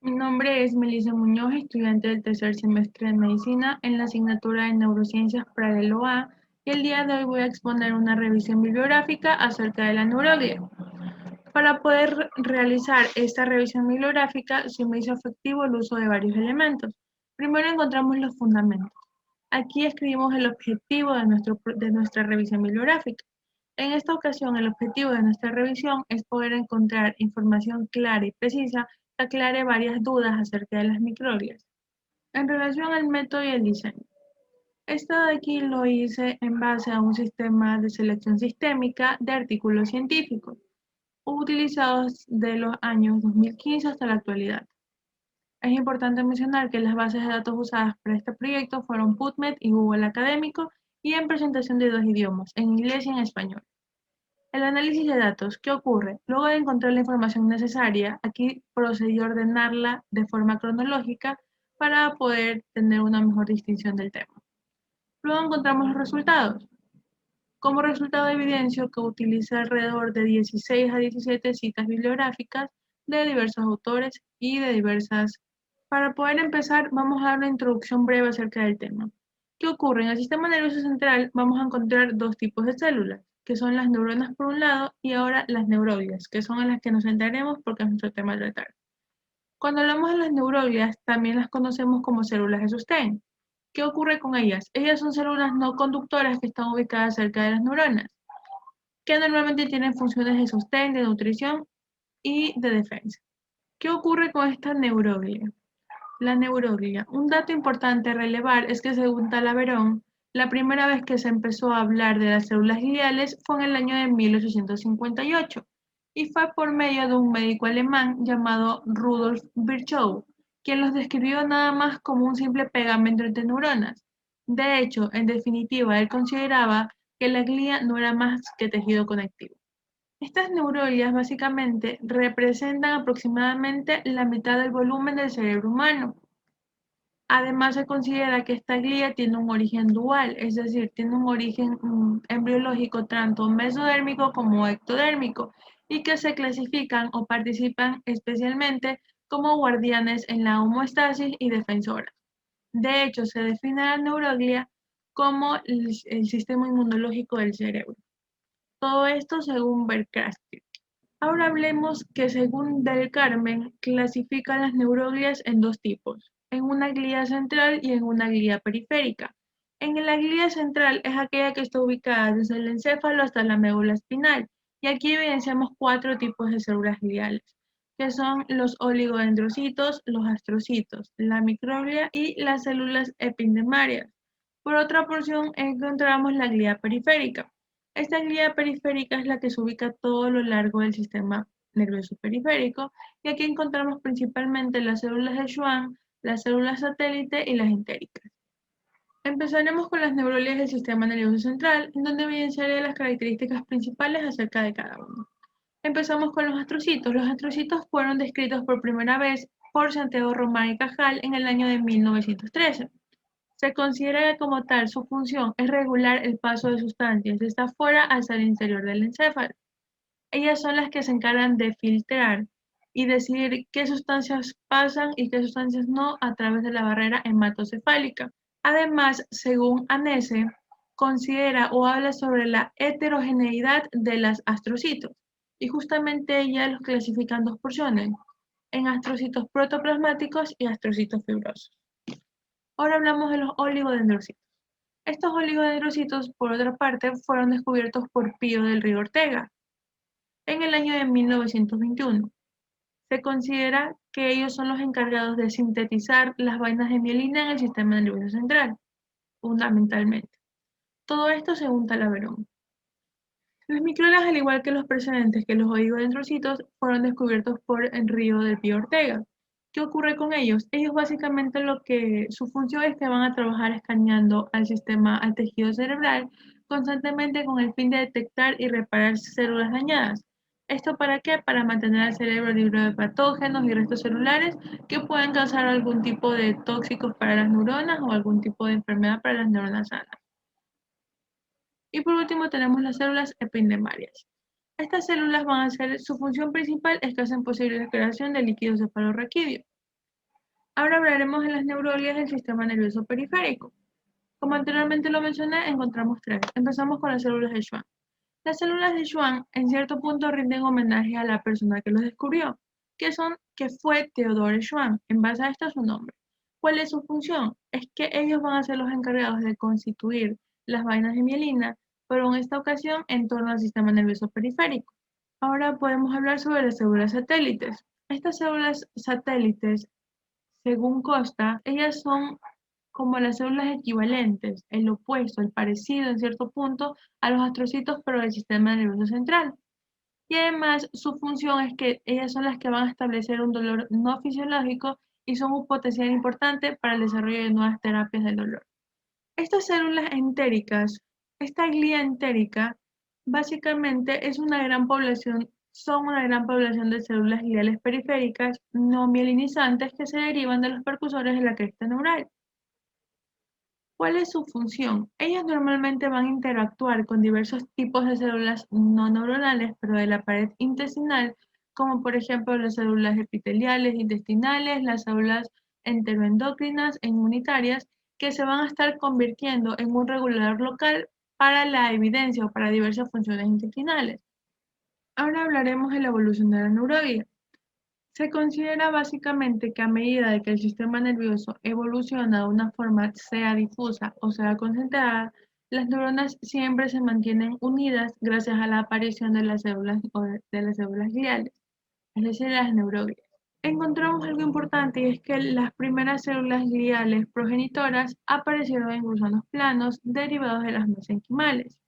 Mi nombre es Melissa Muñoz, estudiante del tercer semestre de Medicina en la asignatura de Neurociencias Paralelo A, y el día de hoy voy a exponer una revisión bibliográfica acerca de la neuroglia. Para poder realizar esta revisión bibliográfica se me hizo efectivo el uso de varios elementos. Primero encontramos los fundamentos. Aquí escribimos el objetivo de nuestra revisión bibliográfica. En esta ocasión, el objetivo de nuestra revisión es poder encontrar información clara y precisa que aclare varias dudas acerca de las microglias. En relación al método y el diseño, esto de aquí lo hice en base a un sistema de selección sistémica de artículos científicos, utilizados de los años 2015 hasta la actualidad. Es importante mencionar que las bases de datos usadas para este proyecto fueron PubMed y Google Académico y en presentación de dos idiomas, en inglés y en español. El análisis de datos, ¿qué ocurre? Luego de encontrar la información necesaria, aquí procedí a ordenarla de forma cronológica para poder tener una mejor distinción del tema. Luego encontramos los resultados. Como resultado evidencio que utilicé alrededor de 16 a 17 citas bibliográficas de diversos autores y de diversas. Para poder empezar, vamos a dar una introducción breve acerca del tema. ¿Qué ocurre? En el sistema nervioso central vamos a encontrar dos tipos de células, que son las neuronas por un lado y ahora las neuroglias, que son en las que nos centraremos porque es nuestro tema a tratar. Cuando hablamos de las neuroglias, también las conocemos como células de sostén. ¿Qué ocurre con ellas? Ellas son células no conductoras que están ubicadas cerca de las neuronas, que normalmente tienen funciones de sostén, de nutrición y de defensa. ¿Qué ocurre con esta neuroglia? La neuroglia. Un dato importante a relevar es que según Talaverón, la primera vez que se empezó a hablar de las células gliales fue en el año de 1858 y fue por medio de un médico alemán llamado Rudolf Virchow, quien los describió nada más como un simple pegamento entre neuronas. De hecho, en definitiva, él consideraba que la glía no era más que tejido conectivo. Estas neuroglias básicamente representan aproximadamente la mitad del volumen del cerebro humano. Además, se considera que esta glía tiene un origen dual, es decir, tiene un origen embriológico tanto mesodérmico como ectodérmico, y que se clasifican o participan especialmente como guardianes en la homeostasis y defensoras. De hecho, se define la neuroglia como el sistema inmunológico del cerebro. Todo esto según Berkasky. Ahora hablemos que según Del Carmen clasifica las neuroglias en dos tipos, en una glía central y en una glía periférica. En la glía central es aquella que está ubicada desde el encéfalo hasta la médula espinal, y aquí evidenciamos cuatro tipos de células gliales, que son los oligodendrocitos, los astrocitos, la microglia y las células epidemarias. Por otra porción encontramos la glía periférica. Esta glía periférica es la que se ubica a todo lo largo del sistema nervioso periférico, y aquí encontramos principalmente las células de Schwann, las células satélite y las entéricas. Empezaremos con las neuroglias del sistema nervioso central, en donde evidenciaré las características principales acerca de cada uno. Empezamos con los astrocitos. Los astrocitos fueron descritos por primera vez por Santiago Román y Cajal en el año de 1913. Se considera que como tal su función es regular el paso de sustancias desde afuera hacia el interior del encéfalo. Ellas son las que se encargan de filtrar y decidir qué sustancias pasan y qué sustancias no a través de la barrera hematocefálica. Además, según Anese, considera o habla sobre la heterogeneidad de los astrocitos, y justamente ella los clasifica en dos porciones, en astrocitos protoplasmáticos y astrocitos fibrosos. Ahora hablamos de los oligodendrocitos. Estos oligodendrocitos, por otra parte, fueron descubiertos por Pío del Río Ortega en el año de 1921. Se considera que ellos son los encargados de sintetizar las vainas de mielina en el sistema nervioso central, fundamentalmente. Todo esto según Talaverón. Las microlas, al igual que los precedentes que los oligodendrocitos, fueron descubiertos por Enrío del Pío Ortega. ¿Qué ocurre con ellos? Ellos básicamente su función es que van a trabajar escaneando al sistema, al tejido cerebral, constantemente con el fin de detectar y reparar células dañadas. ¿Esto para qué? Para mantener al cerebro libre de patógenos y restos celulares que pueden causar algún tipo de tóxicos para las neuronas o algún tipo de enfermedad para las neuronas sanas. Y por último tenemos las células epidemarias. Estas células van a ser, su función principal es que hacen posible la creación de líquido cefalorraquídeo. Ahora hablaremos de las neuroglias del sistema nervioso periférico. Como anteriormente lo mencioné, encontramos tres. Empezamos con las células de Schwann. Las células de Schwann en cierto punto rinden homenaje a la persona que los descubrió, que fue Theodore Schwann, en base a esto su nombre. ¿Cuál es su función? Es que ellos van a ser los encargados de constituir las vainas de mielina, pero en esta ocasión en torno al sistema nervioso periférico. Ahora podemos hablar sobre las células satélites. Estas células satélites, según Costa, ellas son como las células equivalentes, el opuesto, el parecido en cierto punto a los astrocitos, pero del sistema nervioso central. Y además su función es que ellas son las que van a establecer un dolor no fisiológico y son un potencial importante para el desarrollo de nuevas terapias del dolor. Estas células entéricas, esta glía entérica, básicamente son una gran población de células gliales periféricas no mielinizantes que se derivan de los precursores de la cresta neural. ¿Cuál es su función? Ellas normalmente van a interactuar con diversos tipos de células no neuronales, pero de la pared intestinal, como por ejemplo las células epiteliales intestinales, las células enteroendocrinas e inmunitarias, que se van a estar convirtiendo en un regulador local para la evidencia o para diversas funciones intestinales. Ahora hablaremos de la evolución de la neuroglia. Se considera básicamente que a medida de que el sistema nervioso evoluciona de una forma sea difusa o sea concentrada, las neuronas siempre se mantienen unidas gracias a la aparición de las células o de las células gliales, es decir, las neuroglias. Encontramos algo importante y es que las primeras células gliales progenitoras aparecieron en gusanos planos derivados de las mesenquimales.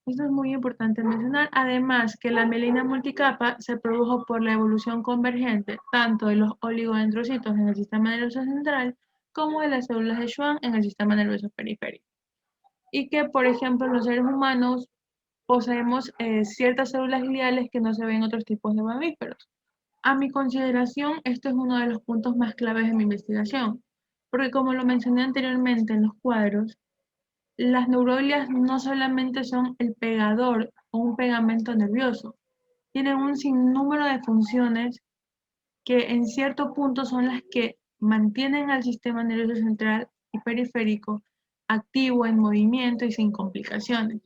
Esto es muy importante mencionar, además que la mielina multicapa se produjo por la evolución convergente tanto de los oligodendrocitos en el sistema nervioso central como de las células de Schwann en el sistema nervioso periférico. Y que, por ejemplo, los seres humanos poseemos ciertas células gliales que no se ven en otros tipos de mamíferos. A mi consideración, esto es uno de los puntos más claves de mi investigación, porque como lo mencioné anteriormente en los cuadros, las neuroglias no solamente son el pegador o un pegamento nervioso, tienen un sinnúmero de funciones que en cierto punto son las que mantienen al sistema nervioso central y periférico activo, en movimiento y sin complicaciones.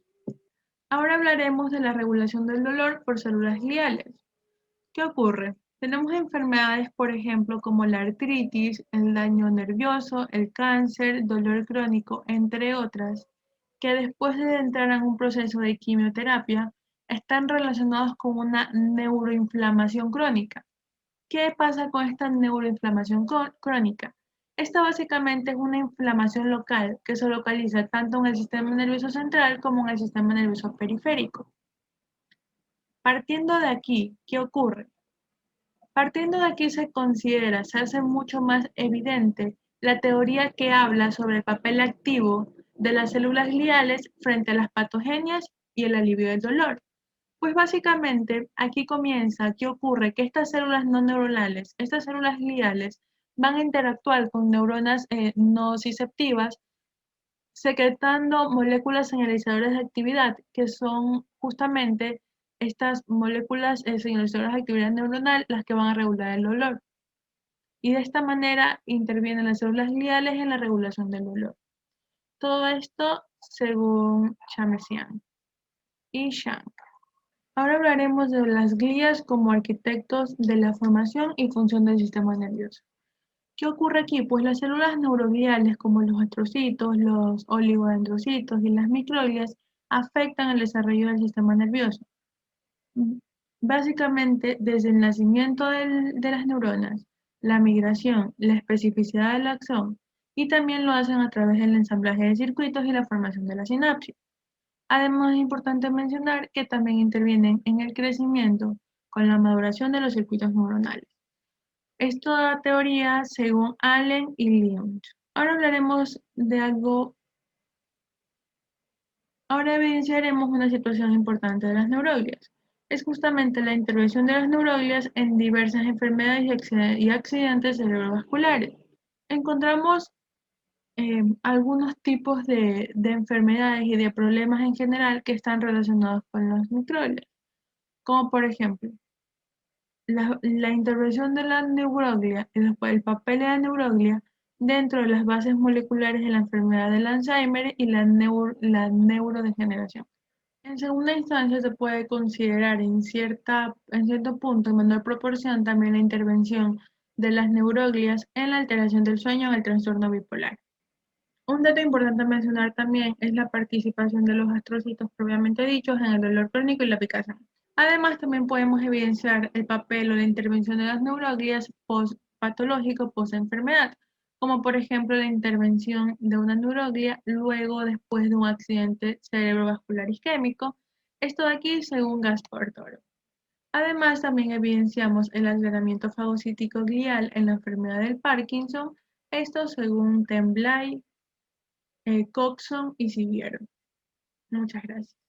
Ahora hablaremos de la regulación del dolor por células gliales. ¿Qué ocurre? Tenemos enfermedades, por ejemplo, como la artritis, el daño nervioso, el cáncer, dolor crónico, entre otras, que después de entrar en un proceso de quimioterapia, están relacionados con una neuroinflamación crónica. ¿Qué pasa con esta neuroinflamación crónica? Esta básicamente es una inflamación local que se localiza tanto en el sistema nervioso central como en el sistema nervioso periférico. Partiendo de aquí, ¿qué ocurre? Partiendo de aquí se hace mucho más evidente la teoría que habla sobre el papel activo de las células gliales frente a las patogenias y el alivio del dolor. Pues básicamente aquí comienza, ¿qué ocurre? Que estas células no neuronales, estas células gliales, van a interactuar con neuronas nociceptivas, secretando moléculas señalizadoras de actividad, que son justamente estas moléculas señalizadoras de actividad neuronal las que van a regular el dolor. Y de esta manera intervienen las células gliales en la regulación del dolor. Todo esto según Chamesian y Shank. Ahora hablaremos de las glías como arquitectos de la formación y función del sistema nervioso. ¿Qué ocurre aquí? Pues las células neurogliales como los astrocitos, los oligodendrocitos y las microglias afectan el desarrollo del sistema nervioso. Básicamente, desde el nacimiento de las neuronas, la migración, la especificidad del axón y también lo hacen a través del ensamblaje de circuitos y la formación de la sinapsis. Además, es importante mencionar que también intervienen en el crecimiento con la maduración de los circuitos neuronales. Esto da teoría según Allen y Lyons. Ahora evidenciaremos una situación importante de las neuroglias. Es justamente la intervención de las neuroglias en diversas enfermedades y accidentes cerebrovasculares. Encontramos algunos tipos de enfermedades y de problemas en general que están relacionados con las microglias, como por ejemplo La intervención de la neuroglia y después el papel de la neuroglia dentro de las bases moleculares de la enfermedad del Alzheimer y la neurodegeneración. En segunda instancia, se puede considerar en cierto punto, en menor proporción, también la intervención de las neuroglias en la alteración del sueño en el trastorno bipolar. Un dato importante a mencionar también es la participación de los astrocitos propiamente dichos en el dolor crónico y la picazón. Además, también podemos evidenciar el papel o la intervención de las neuroglias post-patológico post-enfermedad, como por ejemplo la intervención de una neuroglia luego después de un accidente cerebrovascular isquémico. Esto de aquí según Gaspar Toro. Además, también evidenciamos el aceleramiento fagocítico glial en la enfermedad del Parkinson, esto según Temblay, Coxon y Siviero. Muchas gracias.